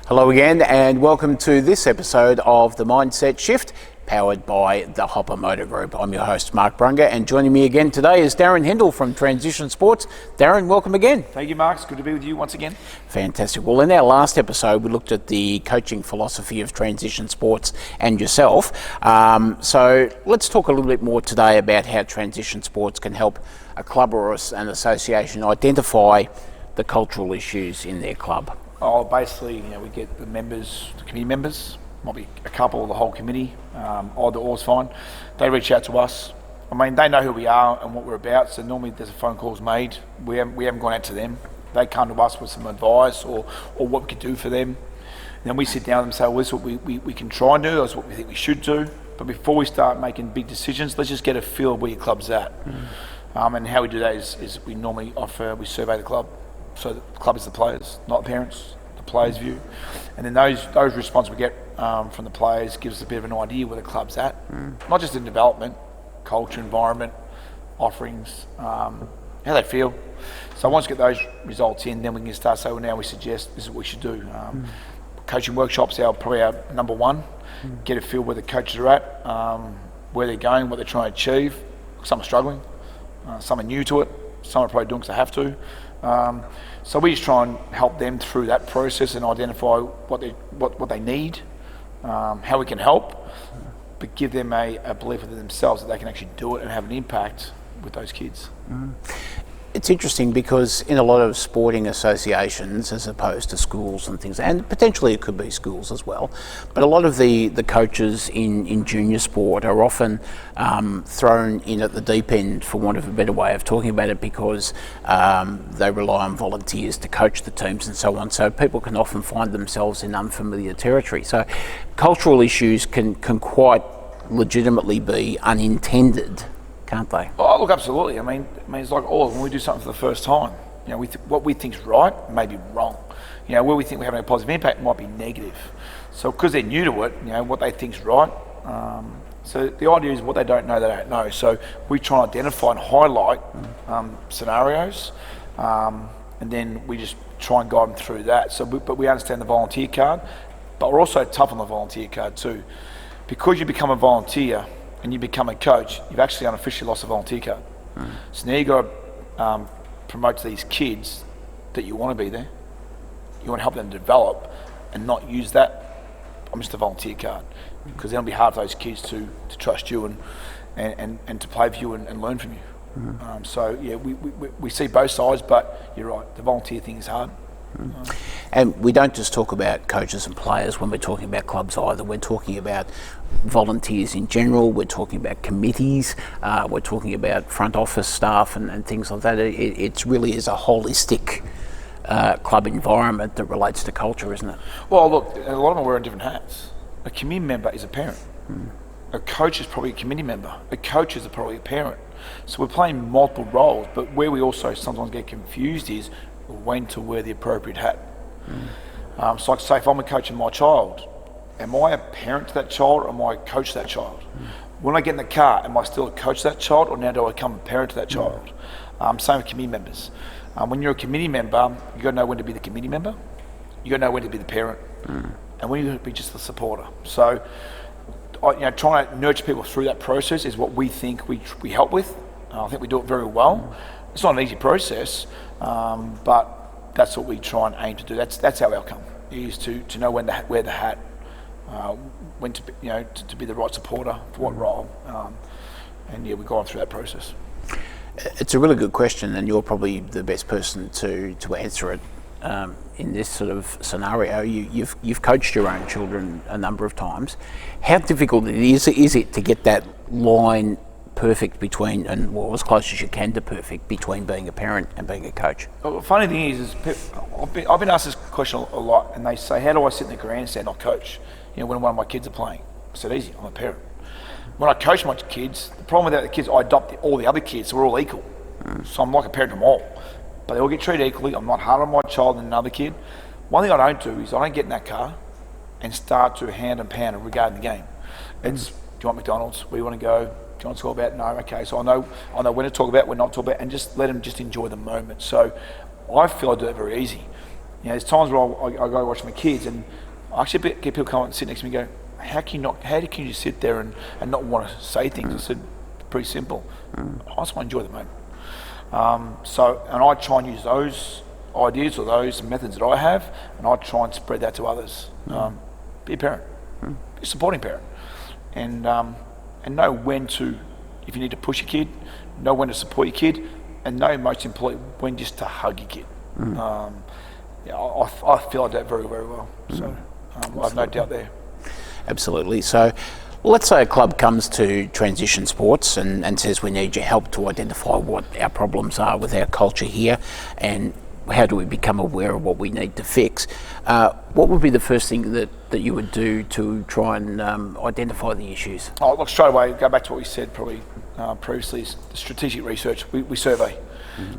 Hello again and welcome to this episode of The Mindset Shift, powered by the Hopper Motor Group. I'm your host, Mark Brunga, and joining me again today is Darren Hindle from Transition Sports. Darren, welcome again. Thank you, Mark. It's good to be with you once again. Fantastic. Well, in our last episode, we looked at the coaching philosophy of Transition Sports and yourself. So let's talk a little bit more today about how Transition Sports can help a club or an association identify the cultural issues in their club. Oh, basically, we get the members, the committee members, might be a couple or the whole committee, either or is fine. They reach out to us. I mean, they know who we are and what we're about, so normally there's a phone call's made. We haven't gone out to them. They come to us with some advice or what we could do for them. And then we sit down and say, well, this is what we can try and do, this is what we think we should do. But before we start making big decisions, let's just get a feel of where your club's at. And how we do that is we normally we survey the club. So the club is the players, not the parents, the players' view. And then those responses we get from the players gives us a bit of an idea where the club's at. Not just in development, culture, environment, offerings, how they feel. So once we get those results in, then we can start saying, well, now we suggest this is what we should do. Coaching workshops are probably our number one. Get a feel where the coaches are at, where they're going, what they're trying to achieve. Some are struggling, some are new to it, some are probably doing because they have to. So we just try and help them through that process and identify what they need, how we can help, but give them a belief within themselves that they can actually do it and have an impact with those kids. It's interesting because in a lot of sporting associations, as opposed to schools and things, and potentially it could be schools as well, but a lot of the coaches in junior sport are often thrown in at the deep end, for want of a better way of talking about it, because they rely on volunteers to coach the teams and so on. So people can often find themselves in unfamiliar territory. So cultural issues can quite legitimately be unintended, can't they? Oh, look, absolutely. I mean, it's like when we do something for the first time, what we think's right may be wrong. Where we think we're having a positive impact might be negative. So because they're new to it, what they think's right. So the idea is what they don't know. So we try and identify and highlight scenarios, and then we just try and guide them through that. But we understand the volunteer card, but we're also tough on the volunteer card too, because you become a volunteer and you become a coach, you've actually unofficially lost a volunteer card. So now you've got to promote to these kids that you want to be there. You want to help them develop and not use that, I'm just a volunteer card. Because then it'll be hard for those kids to trust you and to play with you and learn from you. We see both sides, but you're right, the volunteer thing is hard. And we don't just talk about coaches and players when we're talking about clubs either. We're talking about volunteers in general, we're talking about committees, we're talking about front office staff and things like that. It really is a holistic club environment that relates to culture, isn't it? Well, look, a lot of them are wearing different hats. A committee member is a parent. A coach is probably a committee member. A coach is probably a parent. So we're playing multiple roles, but where we also sometimes get confused is when to wear the appropriate hat. So like say if I'm a coach of my child, am I a parent to that child or am I a coach to that child? When I get in the car, am I still a coach to that child or now do I become a parent to that child? Same with committee members. When you're a committee member, you got to know when to be the committee member, you got to know when to be the parent, and when you be just the supporter. So trying to nurture people through that process is what we think we help with. I think we do it very well. It's not an easy process, but that's what we try and aim to do. That's our outcome, is to know when to wear the hat, when to to be the right supporter for what role, and we go on through that process. It's a really good question, and you're probably the best person to answer it. In this sort of scenario, you've coached your own children a number of times. How difficult is it to get that line perfect between, and as close as you can to perfect, between being a parent and being a coach? Well, the funny thing is I've been asked this question a lot, and they say, how do I sit in the grandstand not coach when one of my kids are playing? I said, easy, I'm a parent. When I coach my kids, the problem with the kids, I adopt all the other kids, so we're all equal. So I'm like a parent to them all. But they all get treated equally. I'm not harder on my child than another kid. One thing I don't do is I don't get in that car and start to hand and pound regarding the game. It's, do you want McDonald's? Where do you want to go? Do you want to talk about? No, okay. So I know when to talk about, when not to talk about, and just let them just enjoy the moment. So I feel I do it very easy. there's times where I go watch my kids, and I actually get people come up and sit next to me and go, how can you just sit there and not want to say things? I said, pretty simple. I just want to enjoy the moment. And I try and use those ideas or those methods that I have, and I try and spread that to others. Be a parent, be a supporting parent, and know when to, if you need to push your kid, know when to support your kid, and know most importantly when just to hug your kid. I feel like that very, very well. So I have no doubt there. Absolutely. So let's say a club comes to transition sports and says we need your help to identify what our problems are with our culture here and how do we become aware of what we need to fix. What would be the first thing that you would do to try and identify the issues? Oh, look, straight away, go back to what we said probably previously, is the strategic research. We survey.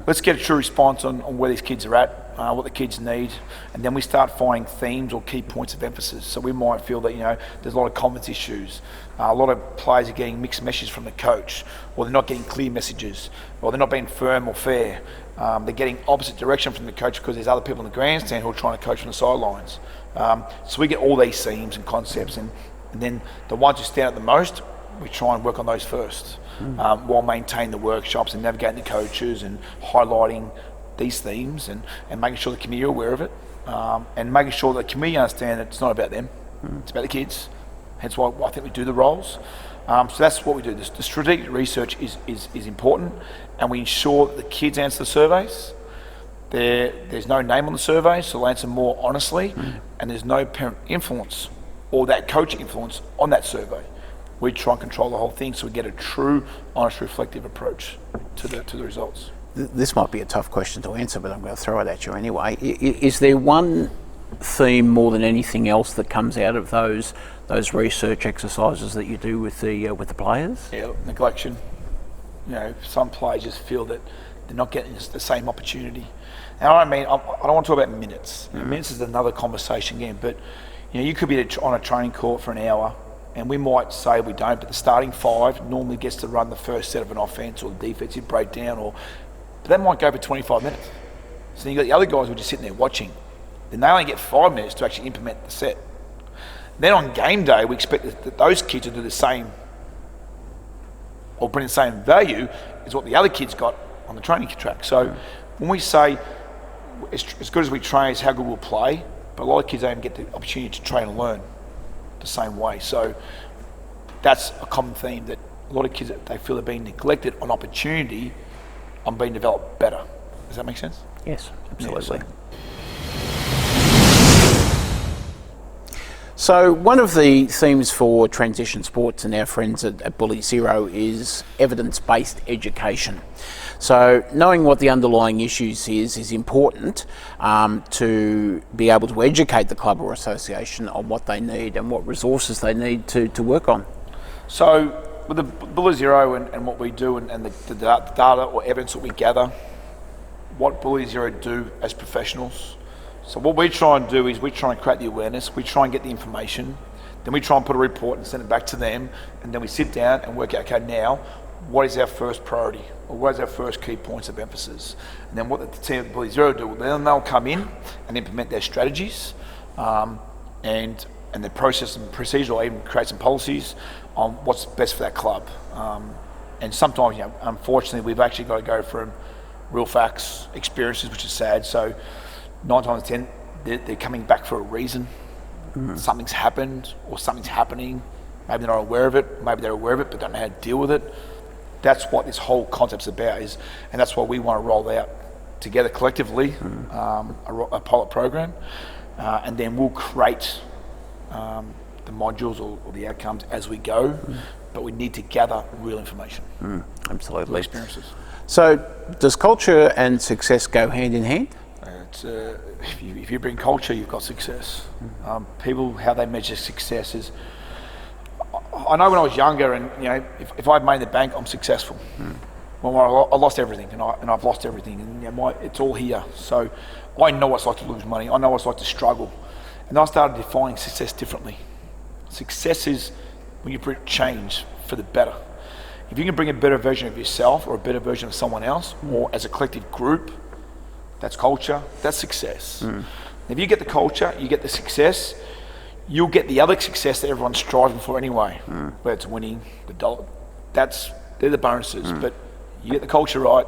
Let's get a true response on where these kids are at, what the kids need, and then we start finding themes or key points of emphasis. So we might feel that there's a lot of confidence issues, a lot of players are getting mixed messages from the coach, or they're not getting clear messages, or they're not being firm or fair. They're getting opposite direction from the coach because there's other people in the grandstand who are trying to coach from the sidelines. So we get all these themes and concepts, and then the ones who stand out the most, we try and work on those first, while maintaining the workshops and navigating the coaches and highlighting these themes and making sure the community are aware of it, and making sure that the community understand that it's not about them, it's about the kids. Hence why I think we do the roles. So that's what we do. The strategic research is important, and we ensure that the kids answer the surveys. There's no name on the survey, so they'll answer more honestly, and there's no parent influence or that coach influence on that survey. We try and control the whole thing so we get a true, honest, reflective approach to the results. This might be a tough question to answer, but I'm going to throw it at you anyway. Is there one theme more than anything else that comes out of those research exercises that you do with the players? Yeah, neglection. Some players just feel that they're not getting the same opportunity. And I don't want to talk about minutes. Minutes is another conversation again, but you could be on a training court for an hour, and we might say we don't, but the starting five normally gets to run the first set of an offense or the defensive breakdown, but that might go for 25 minutes. So then you've got the other guys who are just sitting there watching. Then they only get 5 minutes to actually implement the set. Then on game day, we expect that those kids will do the same or bring the same value as what the other kids got on the training track. So when we say as good as we train is how good we'll play, but a lot of kids don't even get the opportunity to train and learn the same way. So that's a common theme, that a lot of kids, they feel they're being neglected on opportunity on being developed better. Does that make sense? Yes, absolutely. Yeah, So one of the themes for transition sports and our friends at Bully Zero is evidence-based education. So knowing what the underlying issues is important to be able to educate the club or association on what they need and what resources they need to work on. So with the Bully Zero and what we do and the data or evidence that we gather, what Bully Zero do as professionals. So what we try and do is we try and create the awareness, we try and get the information, then we try and put a report and send it back to them, and then we sit down and work out, okay, now, what is our first priority? Or what is our first key points of emphasis? And then what the team at Bully Zero do, then they'll come in and implement their strategies, and the process and procedure, or even create some policies on what's best for that club. And sometimes, unfortunately, we've actually got to go from real facts, experiences, which is sad. So 9 times 10, they're coming back for a reason. Something's happened or something's happening. Maybe they're not aware of it. Maybe they're aware of it but don't know how to deal with it. That's what this whole concept's about, and that's why we want to roll out together collectively a pilot program, and then we'll create the modules or the outcomes as we go. But we need to gather real information. Absolutely. Real experiences. So does culture and success go hand in hand? If you bring culture, you've got success. People, how they measure success is, I know when I was younger, and if I've made the bank, I'm successful. Well, I lost everything, and I've lost everything, and it's all here. So I know what it's like to lose money. I know what it's like to struggle, and I started defining success differently. Success is when you bring change for the better. If you can bring a better version of yourself or a better version of someone else, or as a collective group, that's culture, that's success. If you get the culture, you get the success, you'll get the other success that everyone's striving for anyway. Whether it's winning, the dollar, they're the bonuses. But you get the culture right,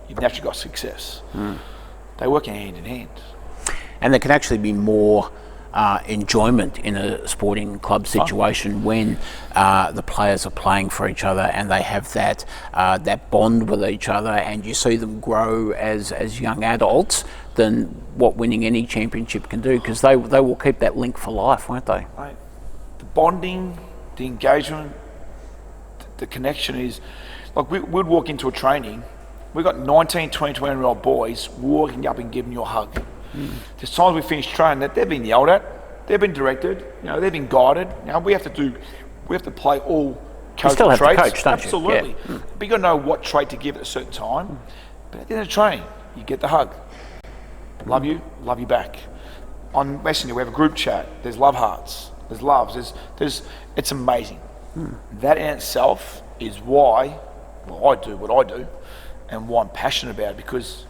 you've naturally got success. They work hand in hand. And there can actually be more enjoyment in a sporting club situation when the players are playing for each other and they have that bond with each other, and you see them grow as young adults than what winning any championship can do, because they will keep that link for life, won't they? Right. The bonding, the engagement, the connection is like we'd walk into a training. We've got 19, 20, 21-year-old boys walking up and giving you a hug. There's times we finish training that they've been yelled at, they've been directed, they've been guided. We have to play all coach still have traits. to coach, don't you? Absolutely. Yeah. But you got to know what trait to give at a certain time. But at the end of the training, you get the hug. Love you back. On Messenger, we have a group chat. There's love hearts. There's loves. It's amazing. That in itself is why I do what I do, and why I'm passionate about it, because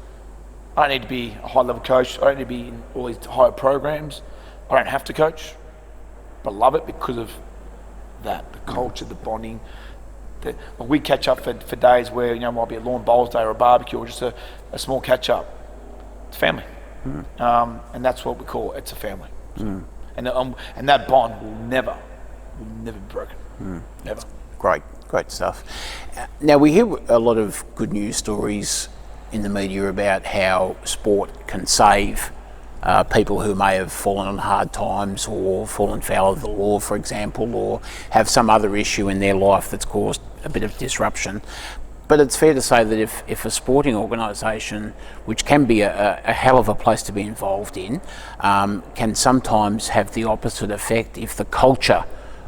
I don't need to be a high-level coach. I don't need to be in all these higher programs. I don't have to coach, but I love it because of that, the culture, the bonding. We catch up for days where, it might be a lawn bowls day or a barbecue or just a small catch-up. It's family. And that's what we call it. It's a family. And that bond will never be broken. Never. Great stuff. Now, we hear a lot of good news stories in the media about how sport can save people who may have fallen on hard times or fallen foul of the law, for example, or have some other issue in their life that's caused a bit of disruption. But it's fair to say that if a sporting organisation, which can be a hell of a place to be involved in, can sometimes have the opposite effect if the culture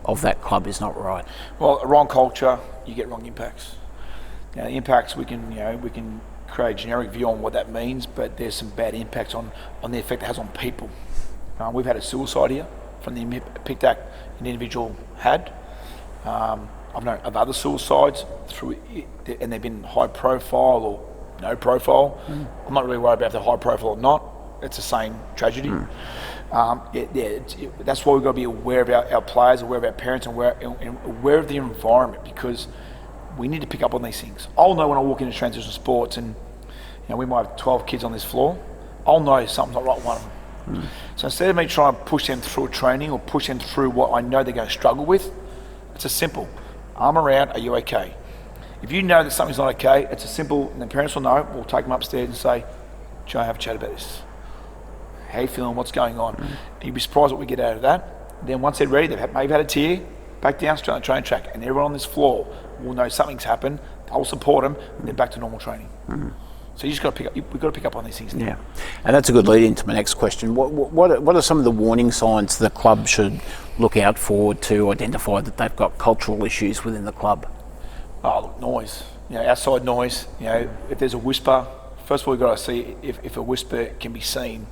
of that club is not right. Well, wrong culture, you get wrong impacts. Now, the impacts, we can create a generic view on what that means, but there's some bad impacts on the effect it has on people. We've had a suicide here from the impact an individual had. I've known of other suicides and they've been high profile or no profile. I'm not really worried about if they're high profile or not. It's the same tragedy. That's why we've got to be aware of our players, aware of our parents, and aware of the environment, because we need to pick up on these things. I'll know when I walk into transition sports and we might have 12 kids on this floor, I'll know something's not right with one of them. So instead of me trying to push them through a training or push them through what I know they're going to struggle with, it's a simple, arm around, are you okay? If you know that something's not okay, it's a simple, and the parents will know, we'll take them upstairs and say, do you want to have a chat about this? How you feeling, what's going on? And you'd be surprised what we get out of that. Then once they're ready, they've maybe had a tear, back down straight on the train track, and everyone on this floor will know something's happened, they'll support them, and then back to normal training. So you just got to we've got to pick up on these things now. Yeah, and that's a good lead into my next question. What are some of the warning signs the club should look out for to identify that they've got cultural issues within the club? Oh, look, noise. Outside noise. If there's a whisper, first of all, we've got to see if a whisper can be seen.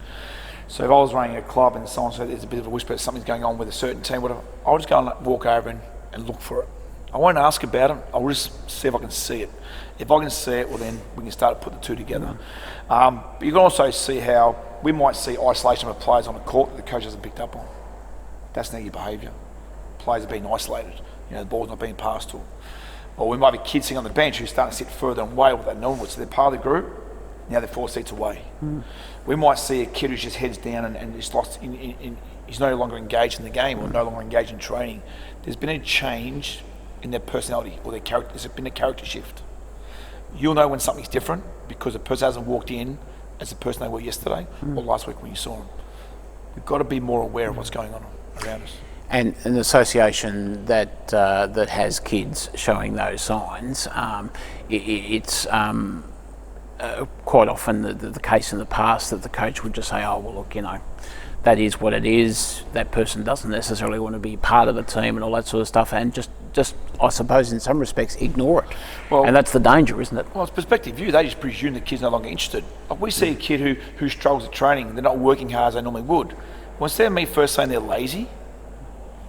So if I was running a club and someone said there's a bit of a whisper, something's going on with a certain team, whatever, I'll just go and walk over and look for it. I won't ask about it. I'll just see if I can see it. If I can see it, well then we can start to put the two together. But you can also see how we might see isolation of players on the court that the coach hasn't picked up on. That's negative behaviour. Players are being isolated. The ball's not being passed to them. Or we might have kids sitting on the bench who start to sit further away with that normal, so they're part of the group. Now they're 4 seats away. We might see a kid who's just heads down and just lost. He's no longer engaged in the game or no longer engaged in training. There's been a change in their personality or their character. There's been a character shift. You'll know when something's different because the person hasn't walked in as the person they were yesterday or last week when you saw them. We've got to be more aware of what's going on around us. And an association that has kids showing those signs, it's quite often the case in the past that the coach would just say, oh, well, look, that is what it is. That person doesn't necessarily want to be part of the team and all that sort of stuff, and just I suppose in some respects ignore it. Well, and that's the danger, isn't it? Well, it's perspective view. They just presume the kid's no longer interested. Like we see a kid who struggles at training, they're not working hard as they normally would. Well, instead of me first saying they're lazy,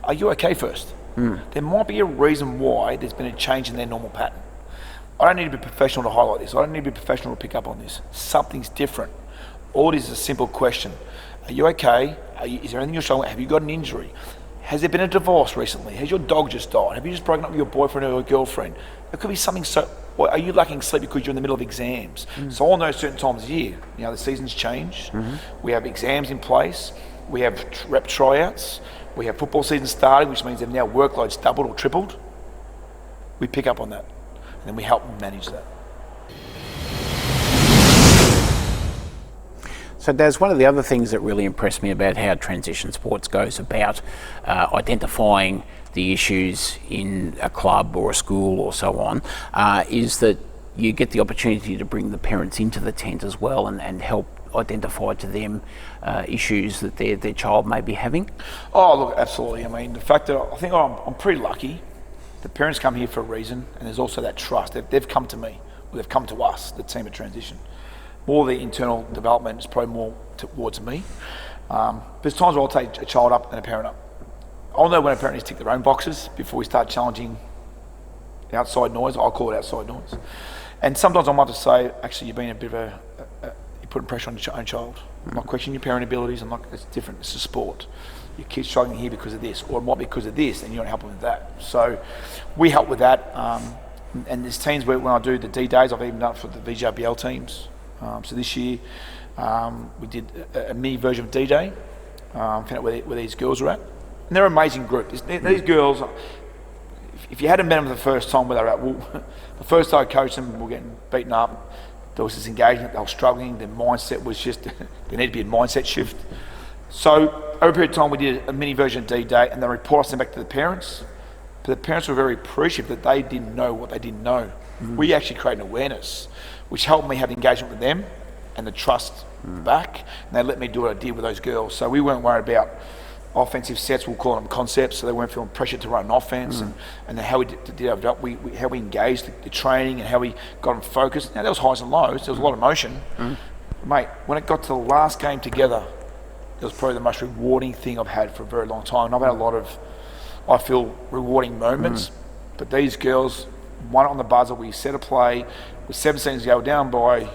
are you okay first? There might be a reason why there's been a change in their normal pattern. I don't need to be professional to highlight this. I don't need to be professional to pick up on this. Something's different. All it is a simple question. Are you okay? Is there anything you're struggling with? Have you got an injury? Has there been a divorce recently? Has your dog just died? Have you just broken up with your boyfriend or your girlfriend? It could be something or are you lacking sleep because you're in the middle of exams? So I know certain times of year, the seasons change. We have exams in place. We have rep tryouts. We have football season starting, which means they've now workloads doubled or tripled. We pick up on that, and then we help them manage that. So Daz, one of the other things that really impressed me about how transition sports goes about identifying the issues in a club or a school or so on is that you get the opportunity to bring the parents into the tent as well and help identify to them issues that their child may be having. Oh, look, absolutely. I mean, the fact that I think I'm pretty lucky. The parents come here for a reason, and there's also that trust. They've come to me, or they've come to us, the team at Transition. More the internal development is probably more towards me. There's times where I'll take a child up and a parent up. I'll know when a parent needs to tick their own boxes before we start challenging outside noise. I'll call it outside noise. And sometimes I might have to say, actually, you're being a bit of you're putting pressure on your own child. I'm not questioning your parent abilities. It's different. It's a sport. Your kid's struggling here because of this, or it might be because of this, and you don't help them with that. So we help with that. And there's teams where when I do the D-Days, I've even done it for the VJBL teams. So this year we did a mini version of D-Day, found out where these girls are at. And they're an amazing group. These girls, if you hadn't met them the first time where they were at, well, the first day I coached them, we were getting beaten up. There was this engagement, they were struggling, their mindset was just, there needed to be a mindset shift. So over a period of time we did a mini version of D-Day, and they report us back to the parents. But the parents were very appreciative that they didn't know what they didn't know. We actually created an awareness, which helped me have engagement with them and the trust back, and they let me do what I did with those girls. So we weren't worried about offensive sets, we'll call them concepts, so they weren't feeling pressure to run an offense, and then how we did our job, how we engaged the training and how we got them focused. Now there was highs and lows, there was a lot of emotion. Mate, when it got to the last game together, it was probably the most rewarding thing I've had for a very long time. And I've had a lot of, I feel, rewarding moments, but these girls, one on the buzzer, we set a play, with 7 seconds to go, down by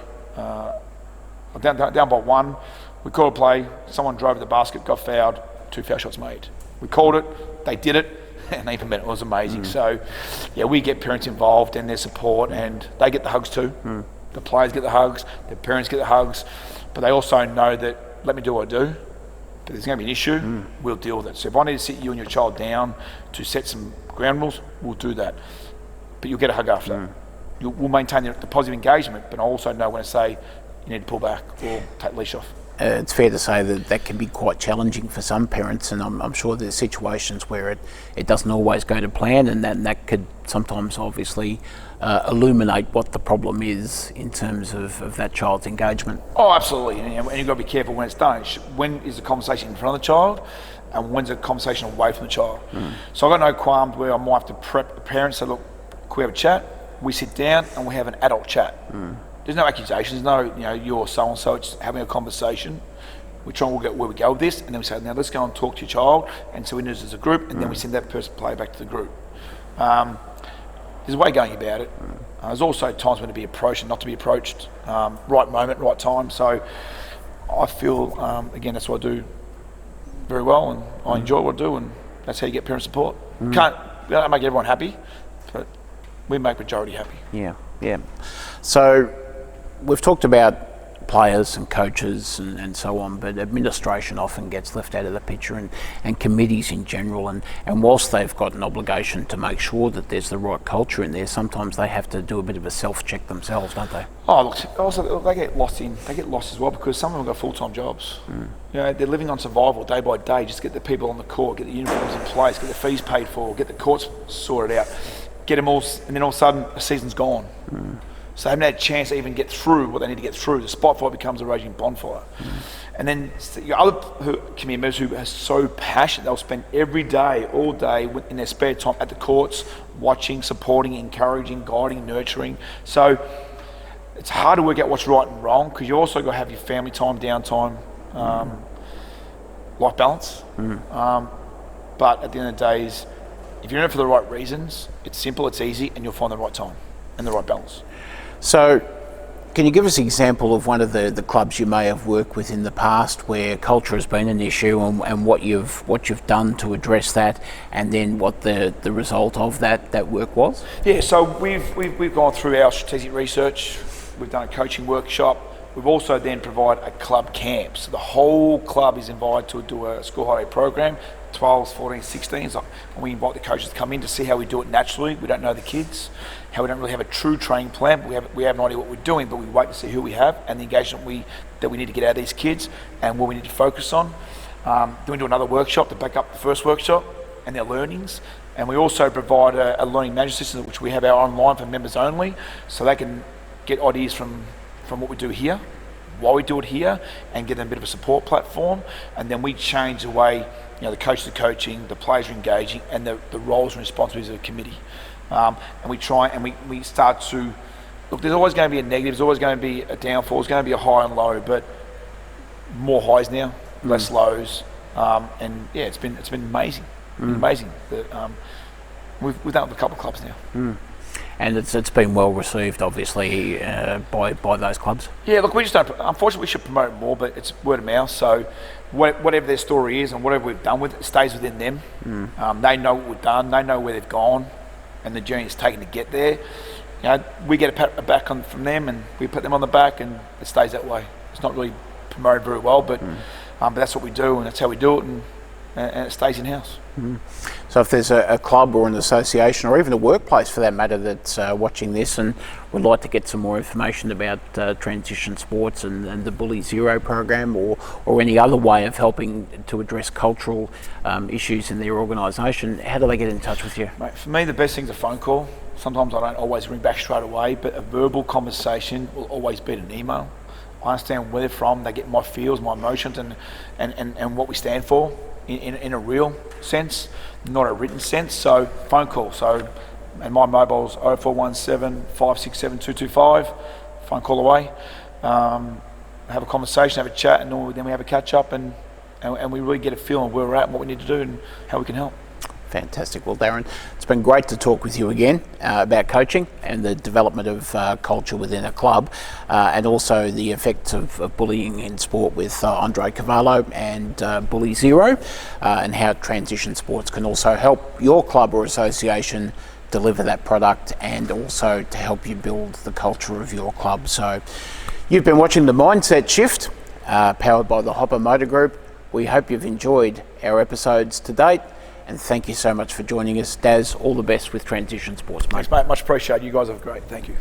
one, we called a play, someone drove the basket, got fouled, 2 foul shots made. We called it, they did it, and they implemented it. It was amazing. So, yeah, we get parents involved and their support, and they get the hugs too. The players get the hugs, the parents get the hugs, but they also know that, let me do what I do, but there's going to be an issue, we'll deal with it. So if I need to sit you and your child down to set some ground rules, we'll do that. But you'll get a hug after that. We'll maintain the positive engagement, but I also know when to say you need to pull back or take the leash off. It's fair to say that can be quite challenging for some parents, and I'm sure there's situations where it doesn't always go to plan, and that could sometimes obviously illuminate what the problem is in terms of that child's engagement. Oh, absolutely, and you've got to be careful when it's done. When is the conversation in front of the child, and when's the conversation away from the child? So I've got no qualms where I might have to prep the parents, say, look, can we have a chat? We sit down and we have an adult chat. There's no accusations, no, you're so-and-so, it's having a conversation. We try and work out where we go with this, and then we say, now let's go and talk to your child, and so we do this as a group, and then we send that person player back to the group. There's a way of going about it. There's also times when to be approached and not to be approached, right moment, right time. So I feel, again, that's what I do very well, and I enjoy what I do, and that's how you get parent support. We don't make everyone happy, but we make majority happy. Yeah. So we've talked about players and coaches and so on, but administration often gets left out of the picture, and committees in general, and whilst they've got an obligation to make sure that there's the right culture in there, sometimes they have to do a bit of a self-check themselves, don't they? Oh, look, also they get lost as well, because some of them have got full-time jobs. They're living on survival day by day, just get the people on the court, get the uniforms in place, get the fees paid for, get the courts sorted out, get them all, and then all of a sudden a season's gone. So they haven't had a chance to even get through what they need to get through. The spotlight becomes a raging bonfire. And then your other committee members who are so passionate, they'll spend every day, all day in their spare time at the courts, watching, supporting, encouraging, guiding, nurturing. So it's hard to work out what's right and wrong, because you also got to have your family time, downtime, life balance. But at the end of the day, if you're in it for the right reasons, it's simple, it's easy, and you'll find the right time and the right balance. So Can you give us an example of one of the clubs you may have worked with in the past where culture has been an issue, and what you've done to address that, and then what the result of that work was? Yeah, so we've gone through our strategic research. We've done a coaching workshop. We've also then provided a club camp. So the whole club is invited to do a school holiday program, 12s, 14s, 16s. And we invite the coaches to come in to see how we do it naturally. We don't know the kids, how we don't really have a true training plan. We have an idea what we're doing, but we wait to see who we have and the engagement that we need to get out of these kids and what we need to focus on. Then we do another workshop to back up the first workshop and their learnings. And we also provide a learning management system, which we have our online for members only, so they can get ideas from what we do here, why we do it here, and get them a bit of a support platform. And then we change the way the coaches are coaching, the players are engaging, and the roles and responsibilities of the committee. And we try and we start to look. There's always going to be a negative. There's always going to be a downfall. There's going to be a high and low, but more highs now, less lows. And yeah, it's been amazing. Amazing. We've done it with a couple of clubs now. And it's been well received, obviously, by those clubs. Yeah, look, we just don't. Unfortunately, we should promote it more, but it's word of mouth. So, whatever their story is and whatever we've done with it stays within them. They know what we've done. They know where they've gone, and the journey it's taken to get there. We get a pat back from them, and we put them on the back, and it stays that way. It's not really promoted very well, but that's what we do, and that's how we do it, and it stays in house. So if there's a club or an association or even a workplace for that matter that's watching this and would like to get some more information about transition sports and the Bully Zero program, or any other way of helping to address cultural issues in their organisation, how do they get in touch with you? Mate, for me, the best thing's a phone call. Sometimes I don't always ring back straight away, but a verbal conversation will always beat an email. I understand where they're from, they get my feels, my emotions, and what we stand for in a real sense, not a written sense. So phone call. And my mobile's 0417 567 225. Phone call away. Have a conversation, have a chat, and then we have a catch up, and we really get a feel of where we're at and what we need to do and how we can help. Fantastic. Well, Darren, it's been great to talk with you again about coaching and the development of culture within a club, and also the effects of bullying in sport with Andre Cavallo and Bully Zero, and how transition sports can also help your club or association deliver that product, and also to help you build the culture of your club. So you've been watching The Mindset Shift, powered by the Hopper Motor Group. We hope you've enjoyed our episodes to date. And thank you so much for joining us. Daz, all the best with transition sports, mate. Thanks, mate. Much appreciated. You guys are great. Thank you.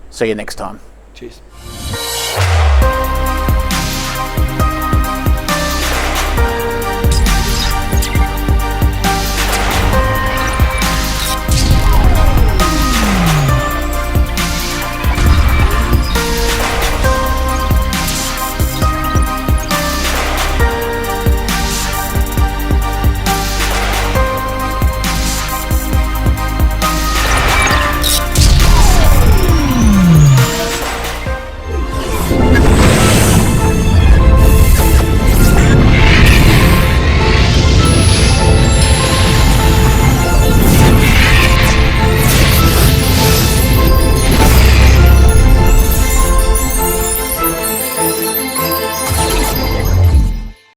See you next time. Cheers.